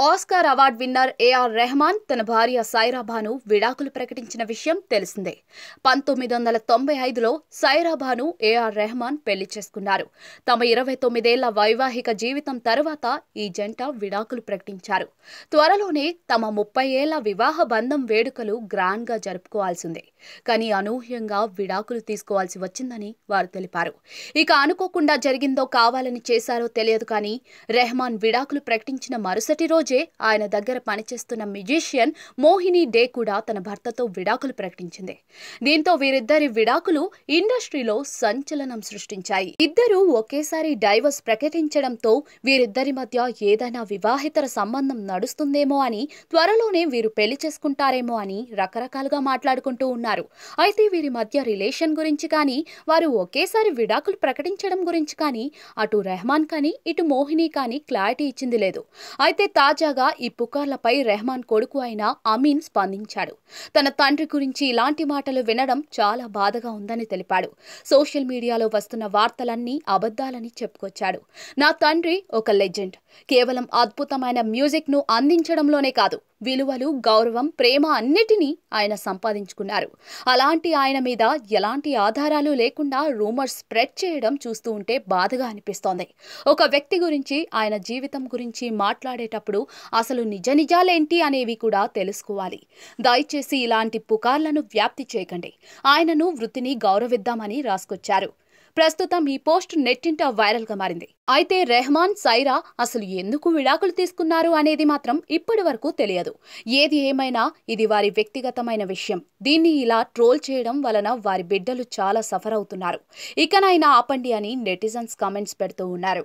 Oscar award winner AR Rahman తన భార్య సైరా బాను విడాకులు ప్రకటించిన విషయం తెలిసిందే. 1995లో సైరా బాను ఏఆర్ రెహమాన్ పెళ్లి చేసుకున్నారు. తమ 29 ఏళ్ల వైవాహిక జీవితం తర్వాత ఈ జంట విడాకులు ప్రకటించారు. త్వరలోనే తమ 30 ఏళ్ల వివాహ బంధం వేడుకలు గ్రాండ్ గా జరుపుకోవాల్సిందే. కానీ అనూహ్యంగా విడాకులు తీసుకోవాల్సి వచ్చిందని వారు తెలిపారు. ఇక అనుకోకుండా జరిగిందో కావాలని చేశారో తెలియదు కానీ రెహమాన్ విడాకులు ప్రకటించిన మరుసటి రోజే ఆయన దగ్గర పనిచేస్తున్న మ్యూజిషియన్ మోహిని డే కూడా తన భర్తతో విడాకులు ప్రకటించింది. దీంతో వీరిద్దరి విడాకులు ఇండస్ట్రీలో సంచలనం సృష్టించాయి. ఇద్దరూ ఒకేసారి డైవర్స్ ప్రకటించడంతో వీరిద్దరి మధ్య ఏదైనా వివాహితర సంబంధం నడుస్తుందేమో అని, త్వరలోనే వీరు పెళ్లి చేసుకుంటారేమో అని రకరకాలుగా మాట్లాడుకుంటూ ఉన్నారు. అయితే వీరి మధ్య రిలేషన్ గురించి కానీ, వారు ఒకేసారి విడాకులు ప్రకటించడం గురించి కానీ అటు రెహమాన్ కానీ ఇటు మోహిని కానీ క్లారిటీ ఇచ్చింది లేదు. అయితే తాజాగా ఈ పుకార్లపై రెహమాన్ కొడుకు అయిన అమీన్ స్పందించాడు. తన తండ్రి గురించి ఇలాంటి మాటలు వినడం చాలా బాధగా ఉందని తెలిపాడు. సోషల్ మీడియాలో వస్తున్న వార్తలన్నీ అబద్ధాలని చెప్పుకొచ్చాడు. నా తండ్రి ఒక లెజెండ్. కేవలం అద్భుతమైన మ్యూజిక్ ను అందించడంలోనే కాదు, విలువలు, గౌరవం, ప్రేమ అన్నిటినీ ఆయన సంపాదించుకున్నారు. అలాంటి ఆయన మీద ఎలాంటి ఆధారాలు లేకుండా రూమర్స్ స్ప్రెడ్ చేయడం చూస్తూ ఉంటే బాధగా అనిపిస్తోంది. ఒక వ్యక్తి గురించి, ఆయన జీవితం గురించి మాట్లాడేటప్పుడు అసలు నిజాలేంటి అనేవి కూడా తెలుసుకోవాలి. దయచేసి ఇలాంటి పుకార్లను వ్యాప్తి చేయకండి. ఆయనను, వృత్తిని గౌరవిద్దామని రాసుకొచ్చారు. ప్రస్తుతం ఈ పోస్ట్ నెట్టింట వైరల్ గా మారింది. అయితే రెహమాన్, సైరా అసలు ఎందుకు విడాకులు తీసుకున్నారు అనేది మాత్రం ఇప్పటి వరకు తెలియదు. ఏది ఏమైనా ఇది వారి వ్యక్తిగతమైన విషయం. దీన్ని ఇలా ట్రోల్ చేయడం వలన వారి బిడ్డలు చాలా సఫర్ అవుతున్నారు. ఇకనైనా ఆపండి అని నెటిజన్స్ కామెంట్స్ పెడుతూ ఉన్నారు.